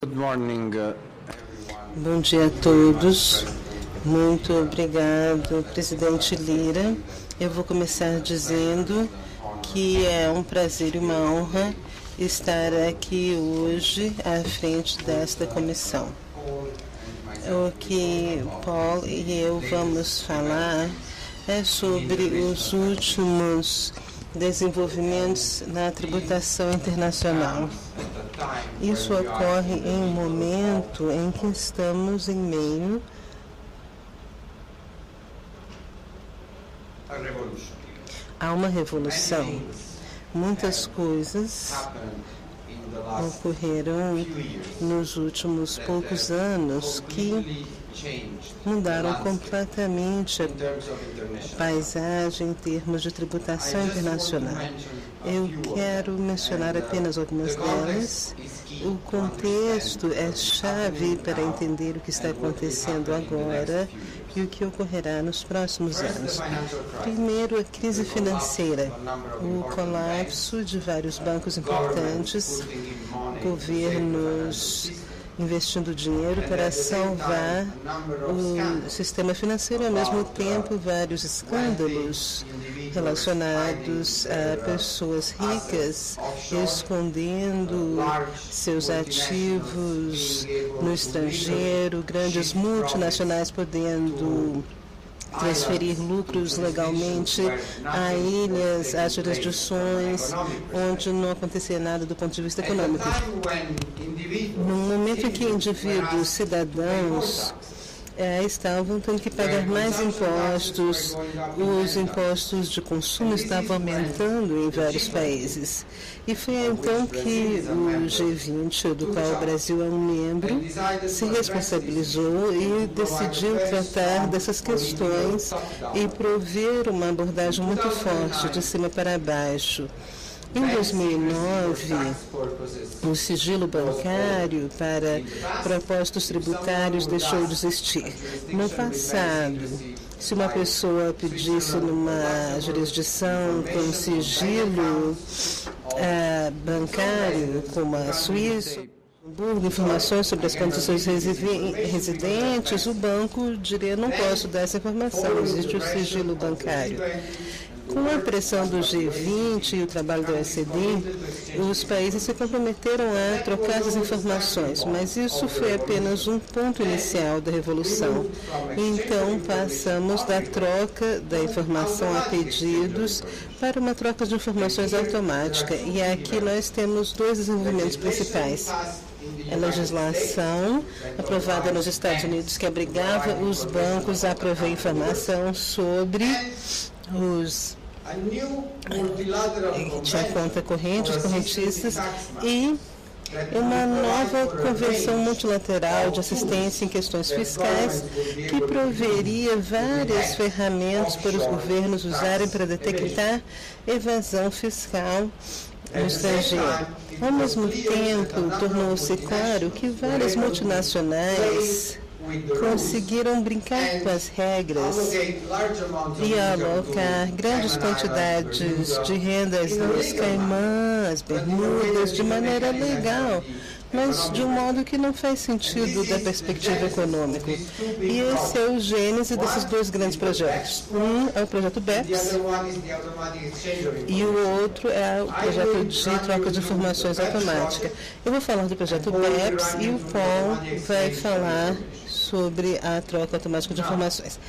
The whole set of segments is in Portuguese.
Good morning. Bom dia a todos. Muito obrigado, presidente Lira. Eu vou começar dizendo que é um prazer e uma honra estar aqui hoje à frente desta comissão. O que Paul e eu vamos falar é sobre os últimos desenvolvimentos na tributação internacional. Isso ocorre em um momento em que estamos em meio a uma revolução. Muitas coisas ocorreram nos últimos poucos anos que mudaram completamente a paisagem em termos de tributação internacional. Eu quero mencionar apenas algumas delas. O contexto é chave para entender o que está acontecendo agora e o que ocorrerá nos próximos anos. Primeiro, a crise financeira, o colapso de vários bancos importantes, governos investindo dinheiro para salvar o sistema financeiro, e, ao mesmo tempo, vários escândalos relacionados a pessoas ricas escondendo seus ativos no estrangeiro, grandes multinacionais podendo transferir lucros legalmente a ilhas, a jurisdições onde não acontecia nada do ponto de vista econômico. No momento em que indivíduos, cidadãos, estavam tendo que pagar mais impostos, os impostos de consumo estavam aumentando em vários países. E foi então que o G20, do qual o Brasil é um membro, se responsabilizou e decidiu tratar dessas questões e prover uma abordagem muito forte, de cima para baixo. Em 2009, o sigilo bancário para propósitos tributários deixou de existir. No passado, se uma pessoa pedisse numa jurisdição com sigilo bancário, como a Suíça, informações sobre as condições residentes, o banco diria: não posso dar essa informação, existe o sigilo bancário. Com a pressão do G20 e o trabalho do OECD, os países se comprometeram a trocar as informações, mas isso foi apenas um ponto inicial da revolução. Então, passamos da troca da informação a pedidos para uma troca de informações automática. E aqui nós temos dois desenvolvimentos principais. A legislação aprovada nos Estados Unidos que obrigava os bancos a prover informação sobre os tinha conta corrente, os correntistas, e uma nova convenção multilateral de assistência em questões fiscais que proveria várias ferramentas para os governos usarem para detectar evasão fiscal no estrangeiro. Ao mesmo tempo, tornou-se claro que várias multinacionais conseguiram brincar com as regras e alocar grandes quantidades de rendas nos Caimãs, Bermudas, de maneira legal, mas de um modo que não faz sentido da perspectiva econômica. E esse é o gênese desses dois grandes projetos. Um é o projeto BEPS e o outro é o projeto de troca de informações automática. Eu vou falar do projeto BEPS e o Paul vai falar sobre a troca automática de informações.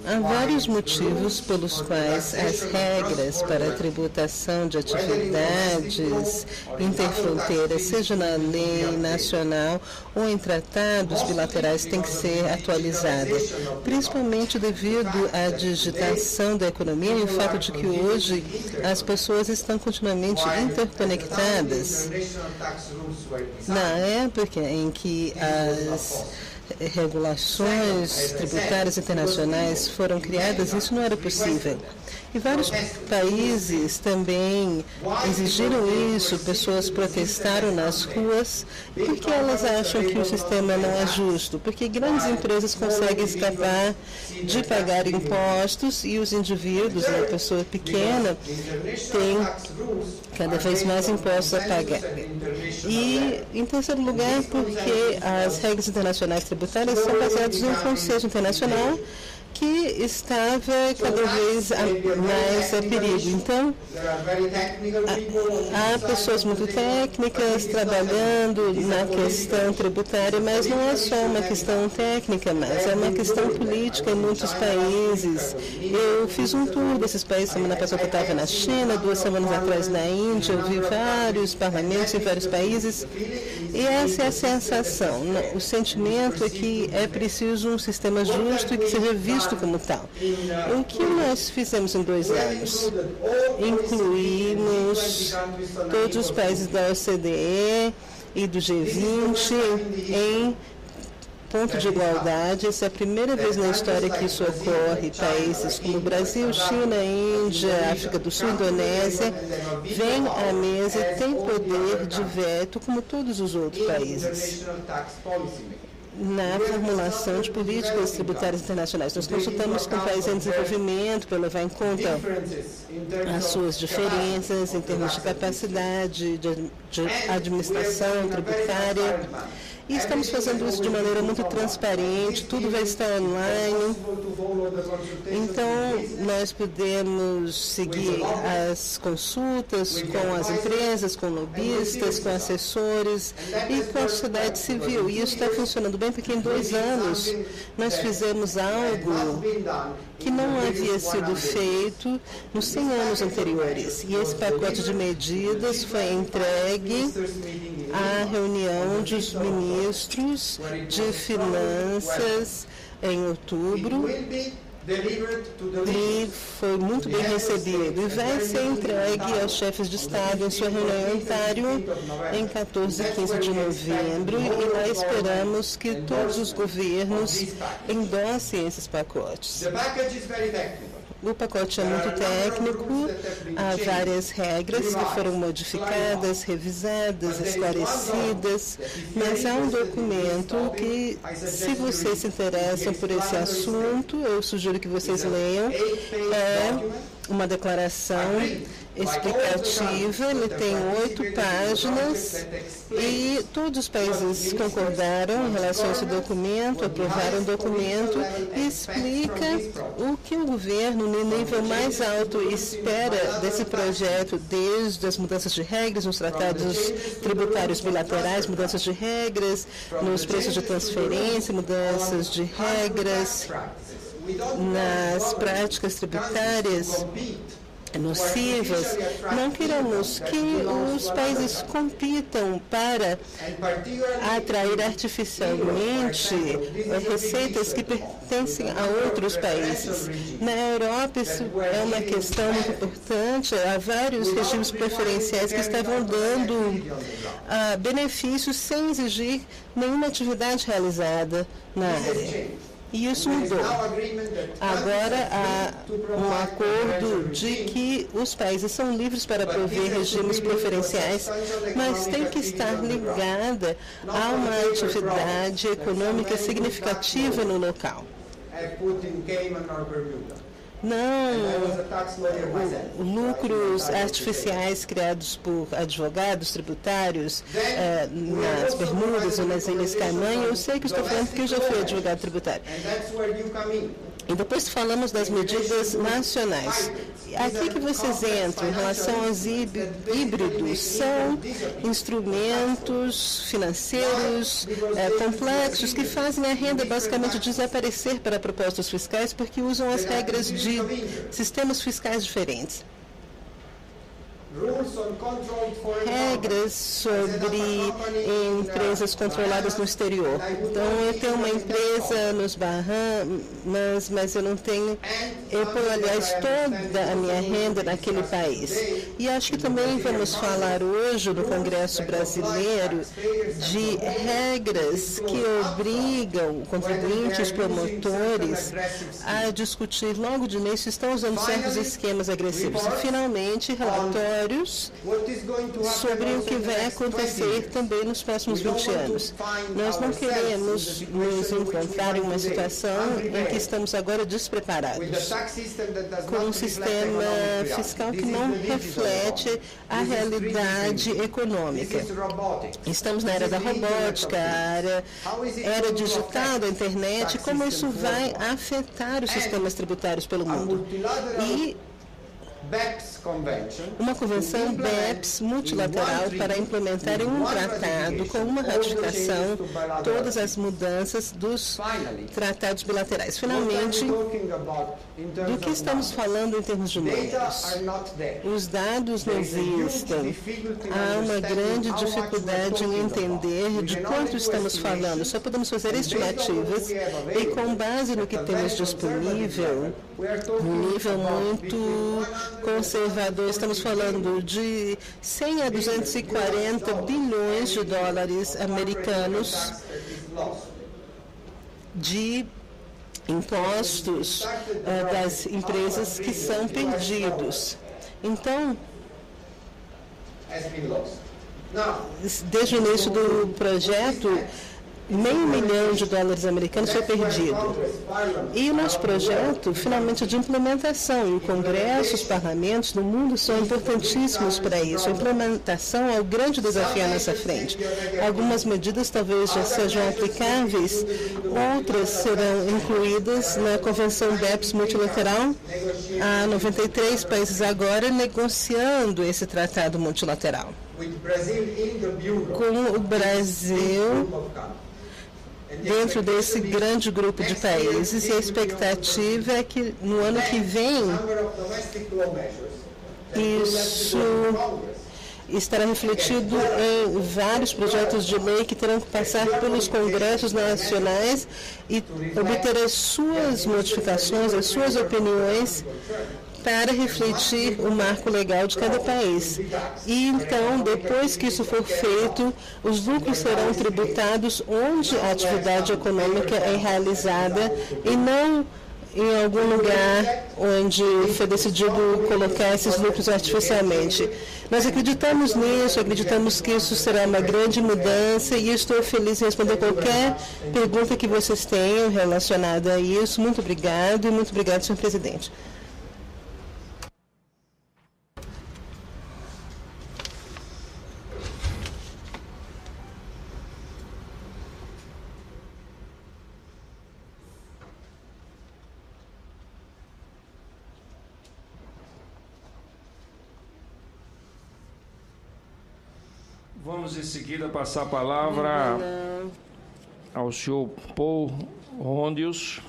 Há vários motivos pelos quais as regras para a tributação de atividades interfronteiras, seja na lei nacional ou em tratados bilaterais, têm que ser atualizadas, principalmente devido à digitação da economia e o fato de que hoje as pessoas estão continuamente interconectadas. Na época em que as regulações tributárias internacionais foram criadas, isso não era possível. E vários países também exigiram isso, pessoas protestaram nas ruas, porque elas acham que o sistema não é justo, porque grandes empresas conseguem escapar de pagar impostos e os indivíduos, a pessoa pequena, tem cada vez mais impostos a pagar. E, em terceiro lugar, porque as regras internacionais tributárias são baseadas em um conceito internacional que estava cada vez mais a perigo. Então, há pessoas muito técnicas trabalhando na questão tributária, mas não é só uma questão técnica, mas é uma questão política em muitos países. Eu fiz um tour desses países semana passada, eu estava na China, 2 semanas atrás na Índia, eu vi vários parlamentos em vários países, e essa é a sensação. O sentimento é que é preciso um sistema justo e que seja visto como tal. O que nós fizemos em 2 anos? Incluímos todos os países da OCDE e do G20 em ponto de igualdade. Essa é a primeira vez na história que isso ocorre. Países como Brasil, China, Índia, África do Sul, Indonésia, vêm à mesa e têm poder de veto como todos os outros países na formulação de políticas tributárias internacionais. Nós consultamos com países em desenvolvimento para levar em conta as suas diferenças em termos de capacidade de administração tributária. E estamos fazendo isso de maneira muito transparente, tudo vai estar online. Então, nós podemos seguir as consultas com as empresas, com lobistas, com assessores e com a sociedade civil. E isso está funcionando bem, porque em 2 anos nós fizemos algo que não havia sido feito nos 100 anos anteriores. E esse pacote de medidas foi entregue à reunião dos ministros de finanças em outubro e foi muito bem recebido. E vai ser entregue aos chefes de Estado em sua reunião em Ontário em 14 e 15 de novembro. E lá esperamos que todos os governos endossem esses pacotes. O pacote é muito técnico, há várias regras que foram modificadas, revisadas, esclarecidas, mas há um documento que, se vocês se interessam por esse assunto, eu sugiro que vocês leiam. É uma declaração explicativa, ele tem 8 páginas e todos os países concordaram em relação a esse documento, aprovaram o documento e explica o que o governo, no nível mais alto, espera desse projeto, desde as mudanças de regras nos tratados tributários bilaterais, mudanças de regras nos preços de transferência, mudanças de regras nas práticas tributárias nocivas. Não queremos que os países compitam para atrair artificialmente receitas que pertencem a outros países. Na Europa, isso é uma questão muito importante. Há vários regimes preferenciais que estavam dando benefícios sem exigir nenhuma atividade realizada na área. E isso mudou. Agora há um acordo de que os países são livres para prover regimes preferenciais, mas tem que estar ligada a uma atividade econômica significativa no local. Não lucros artificiais criados por advogados tributários nas Bermudas ou nas Ilhas Caimã. Eu sei que estou falando porque eu já fui advogado tributário. E depois falamos das medidas nacionais. Aqui que vocês entram em relação aos híbridos, são instrumentos financeiros complexos que fazem a renda basicamente desaparecer para propostas fiscais porque usam as regras de sistemas fiscais diferentes. regras sobre empresas controladas no exterior. Então, eu tenho uma empresa nos Bahamas, mas eu não tenho, eu ponho, aliás, toda a minha renda naquele país. E acho que também vamos falar hoje no Congresso Brasileiro de regras que obrigam contribuintes, promotores a discutir logo de início se estão usando certos esquemas agressivos. E, finalmente, relatórios sobre o que vai acontecer também nos próximos 20 anos. Nós não queremos nos encontrar em uma situação em que estamos agora despreparados, com um sistema fiscal que não reflete a realidade econômica. Estamos na era da robótica, era digital, da internet, como isso vai afetar os sistemas tributários pelo mundo. E uma convenção BEPS multilateral para implementar em um tratado com uma ratificação todas as mudanças dos tratados bilaterais. Finalmente, do que estamos falando em termos de números? Os dados não existem. Há uma grande dificuldade em entender de quanto estamos falando. Só podemos fazer estimativas e, com base no que temos disponível, um nível muito conservador, estamos falando de 100 a 240 bilhões de dólares americanos de impostos das empresas que são perdidos. Então, desde o início do projeto, $500 milhão americanos foi perdido. E o nosso projeto, finalmente, é de implementação. E o Congresso, os parlamentos do mundo são importantíssimos para isso. A implementação é o grande desafio à nossa frente. Algumas medidas talvez já sejam aplicáveis, outras serão incluídas na Convenção BEPS multilateral. Há 93 países agora negociando esse tratado multilateral. Com o Brasil dentro desse grande grupo de países, e a expectativa é que no ano que vem isso estará refletido em vários projetos de lei que terão que passar pelos congressos nacionais e obter as suas modificações, as suas opiniões para refletir o marco legal de cada país. E então, depois que isso for feito, os lucros serão tributados onde a atividade econômica é realizada e não em algum lugar onde foi decidido colocar esses lucros artificialmente. Nós acreditamos nisso, acreditamos que isso será uma grande mudança e estou feliz em responder qualquer pergunta que vocês tenham relacionada a isso. Muito obrigado e muito obrigado, senhor presidente. Vamos em seguida passar a palavra ao senhor Paul Rondius.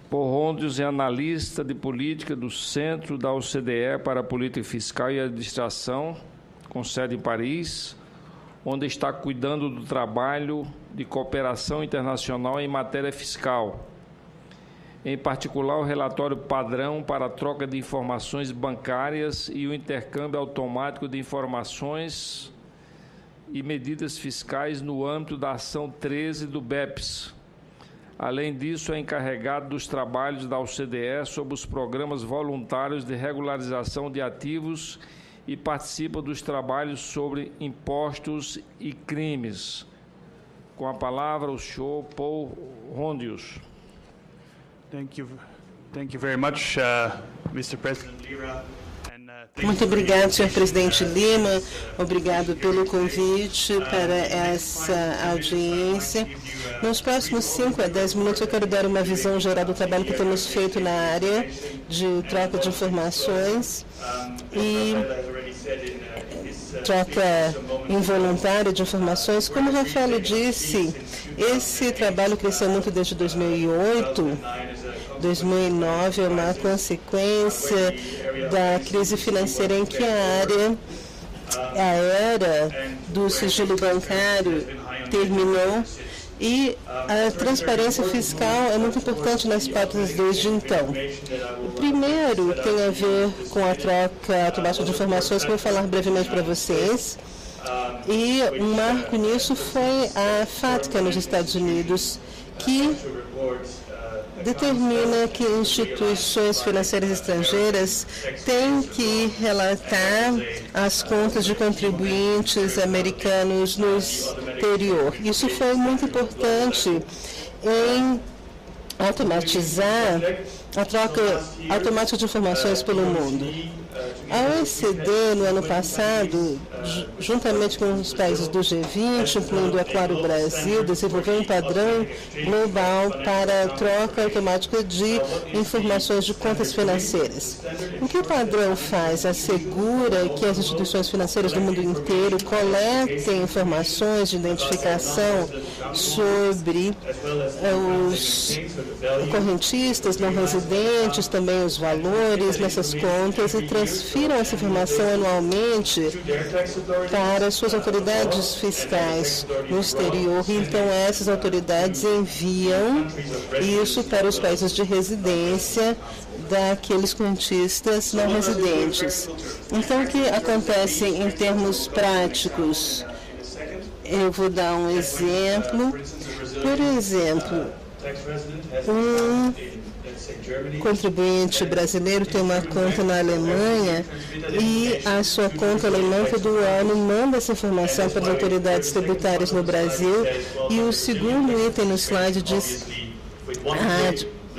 Paul Rondius é analista de política do Centro da OCDE para a Política Fiscal e Administração, com sede em Paris, onde está cuidando do trabalho de cooperação internacional em matéria fiscal. Em particular, o relatório padrão para a troca de informações bancárias e o intercâmbio automático de informações e medidas fiscais no âmbito da ação 13 do BEPS. Além disso, é encarregado dos trabalhos da OCDE sobre os programas voluntários de regularização de ativos e participa dos trabalhos sobre impostos e crimes. Com a palavra, o senhor Paul Rondius. Thank you very much, Mr. President Lira. Muito obrigado, senhor presidente Lima. Obrigado pelo convite para essa audiência. Nos próximos 5 a 10 minutos, eu quero dar uma visão geral do trabalho que temos feito na área de troca de informações e troca involuntária de informações. Como o Rafael disse, esse trabalho cresceu muito desde 2008, 2009 é uma consequência da crise financeira em que a era do sigilo bancário terminou e a transparência fiscal é muito importante nas pautas desde então. O primeiro tem a ver com a troca automática de informações, que eu vou falar brevemente para vocês. E um marco nisso foi a FATCA nos Estados Unidos, que determina que instituições financeiras estrangeiras têm que relatar as contas de contribuintes americanos no exterior. Isso foi muito importante em automatizar a troca automática de informações pelo mundo. A OECD, no ano passado, juntamente com os países do G20, incluindo, é claro, o Brasil, desenvolveu um padrão global para a troca automática de informações de contas financeiras. O que o padrão faz? Assegura que as instituições financeiras do mundo inteiro coletem informações de identificação sobre os correntistas não residentes, também os valores nessas contas e transfiram essa informação anualmente para suas autoridades fiscais no exterior. Então, essas autoridades enviam isso para os países de residência daqueles contistas não residentes. Então, o que acontece em termos práticos? Eu vou dar um exemplo. Por exemplo, um contribuinte brasileiro tem uma conta na Alemanha e a sua conta alemã todo ano manda essa informação para as autoridades tributárias no Brasil. E o segundo item no slide diz a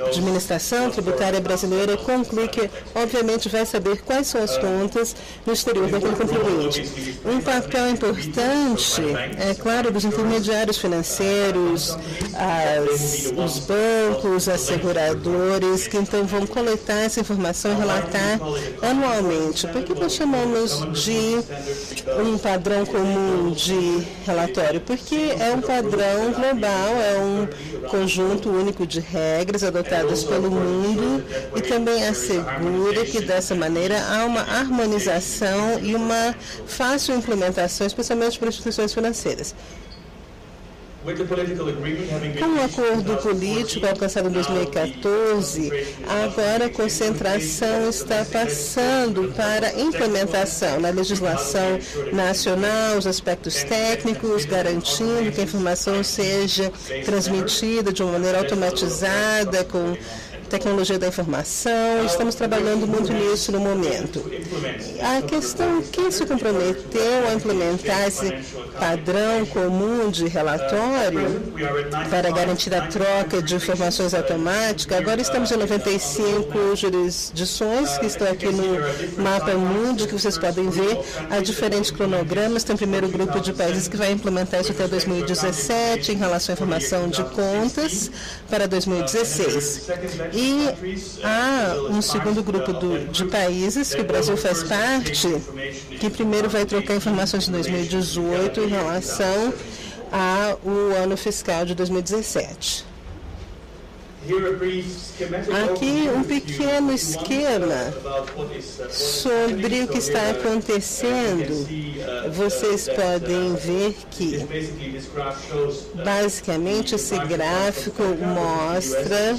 administração tributária brasileira conclui que, obviamente, vai saber quais são as contas no exterior daquele contribuinte. Um papel importante, é claro, dos intermediários financeiros, os bancos, as seguradoras, que então vão coletar essa informação e relatar anualmente. Por que nós chamamos de um padrão comum de relatório? Porque é um padrão global, é um conjunto único de regras adotadas pelo mundo e também assegura que dessa maneira há uma harmonização e uma fácil implementação, especialmente para instituições financeiras. Com o acordo político alcançado em 2014, agora a concentração está passando para implementação na legislação nacional, os aspectos técnicos, garantindo que a informação seja transmitida de uma maneira automatizada, com tecnologia da informação. Estamos trabalhando muito nisso no momento. A questão, quem se comprometeu a implementar esse padrão comum de relatório para garantir a troca de informações automática, agora estamos em 95 jurisdições que estão aqui no mapa mundo, que vocês podem ver. Há diferentes cronogramas. Tem o primeiro grupo de países que vai implementar isso até 2017 em relação à informação de contas para 2016. E há um segundo grupo de países, que o Brasil faz parte, que primeiro vai trocar informações de 2018 em relação ao ano fiscal de 2017. Aqui um pequeno esquema sobre o que está acontecendo. Vocês podem ver que, basicamente, esse gráfico mostra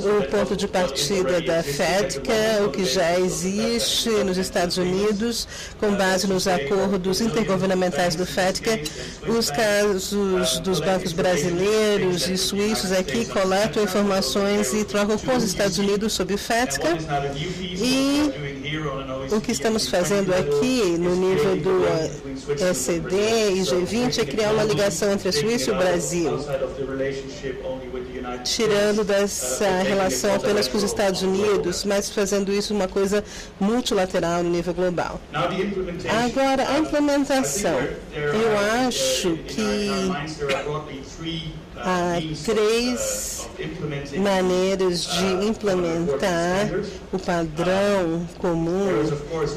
o ponto de partida da FATCA, o que já existe nos Estados Unidos, com base nos acordos intergovernamentais do FATCA. Os casos dos bancos brasileiros e suíços aqui coletam informações e trocam com os Estados Unidos sobre o FATCA. E o que estamos fazendo aqui no nível do OECD e G20 é criar uma ligação entre a Suíça e o Brasil, tirando dessa relação apenas com os Estados Unidos, mas fazendo isso uma coisa multilateral no nível global. Agora, a implementação. Eu acho que há três maneiras de implementar o padrão comum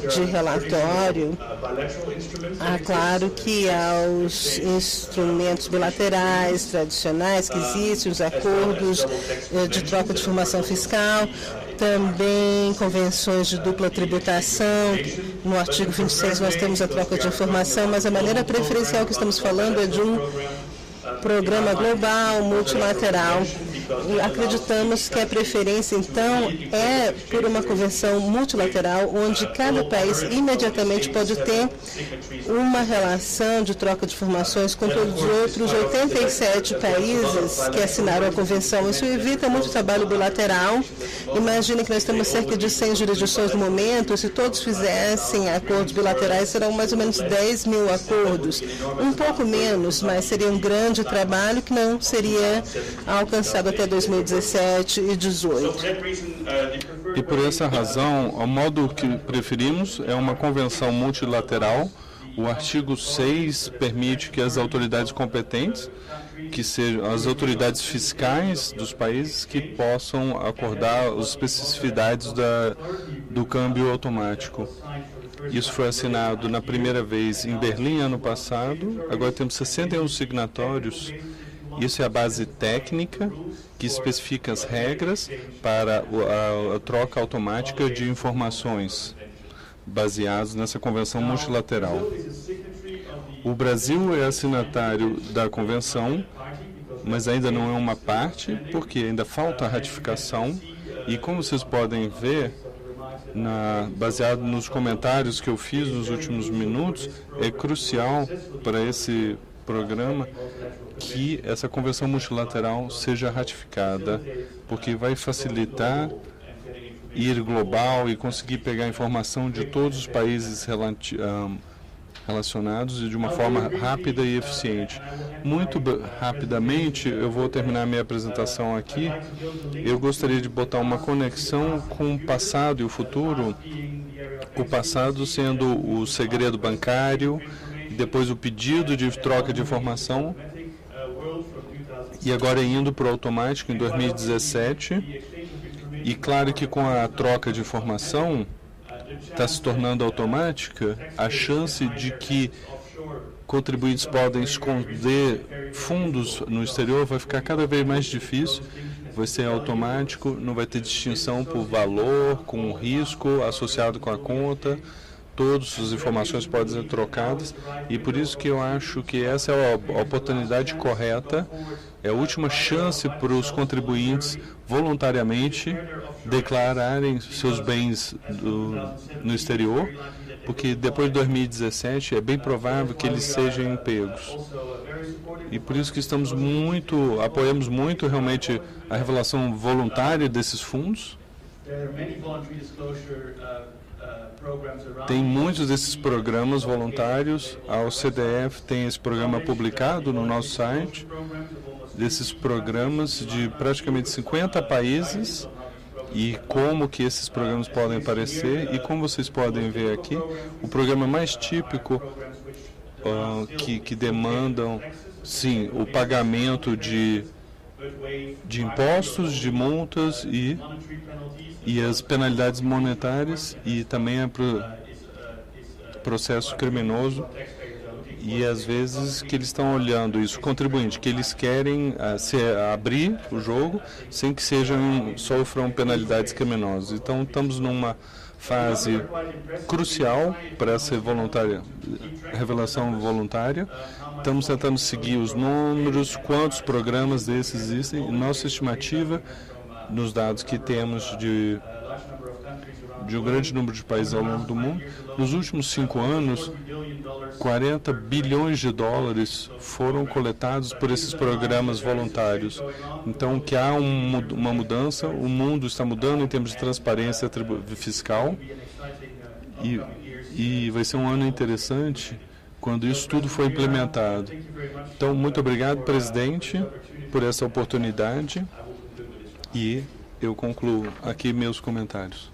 de relatório. Há, claro, que há os instrumentos bilaterais tradicionais que existem, os acordos de troca de informação fiscal, também convenções de dupla tributação. No artigo 26 nós temos a troca de informação, mas a maneira preferencial que estamos falando é de um programa global, multilateral. E acreditamos que a preferência, então, é por uma convenção multilateral, onde cada país imediatamente pode ter uma relação de troca de informações com todos os outros 87 países que assinaram a convenção. Isso evita muito trabalho bilateral. Imagine que nós temos cerca de 100 jurisdições no momento. Se todos fizessem acordos bilaterais, serão mais ou menos 10 mil acordos. Um pouco menos, mas seria um grande trabalho que não seria alcançado até 2017 e 2018. E por essa razão, o modo que preferimos é uma convenção multilateral. O artigo 6 permite que as autoridades competentes, que sejam as autoridades fiscais dos países, que possam acordar as especificidades do câmbio automático. Isso foi assinado na primeira vez em Berlim ano passado. Agora temos 61 signatórios. Isso é a base técnica que especifica as regras para a troca automática de informações baseadas nessa convenção multilateral. O Brasil é assignatário da convenção, mas ainda não é uma parte, porque ainda falta a ratificação. E como vocês podem ver, baseado nos comentários que eu fiz nos últimos minutos, é crucial para esse programa que essa convenção multilateral seja ratificada, porque vai facilitar ir global e conseguir pegar informação de todos os países relacionados e de uma forma rápida e eficiente. Muito rapidamente, eu vou terminar minha apresentação aqui. Eu gostaria de botar uma conexão com o passado e o futuro. O passado sendo o segredo bancário, depois o pedido de troca de informação, e agora indo para o automático em 2017. E claro que com a troca de informação está se tornando automática, a chance de que contribuintes podem esconder fundos no exterior vai ficar cada vez mais difícil. Vai ser automático, não vai ter distinção por valor, com risco associado com a conta. Todas as informações podem ser trocadas, e por isso que eu acho que essa é a oportunidade correta, é a última chance para os contribuintes voluntariamente declararem seus bens no exterior, porque depois de 2017 é bem provável que eles sejam pegos. E por isso que apoiamos muito realmente a revelação voluntária desses fundos. Tem muitos desses programas voluntários. A OCDE tem esse programa publicado no nosso site, desses programas de praticamente 50 países, e como que esses programas podem aparecer. E como vocês podem ver aqui, o programa mais típico que demandam, sim, o pagamento de impostos, de multas e as penalidades monetárias, e também processo criminoso. E às vezes que eles estão olhando isso, contribuinte, que eles querem abrir o jogo sem que sofram penalidades criminosas. Então estamos numa fase crucial para essa revelação voluntária. Estamos tentando seguir os números, quantos programas desses existem. E nossa estimativa, nos dados que temos de um grande número de países ao longo do mundo, nos últimos 5 anos, 40 bilhões de dólares foram coletados por esses programas voluntários. Então, que há uma mudança, o mundo está mudando em termos de transparência fiscal, e vai ser um ano interessante quando isso tudo for implementado. Então, muito obrigado, presidente, por essa oportunidade, e eu concluo aqui meus comentários.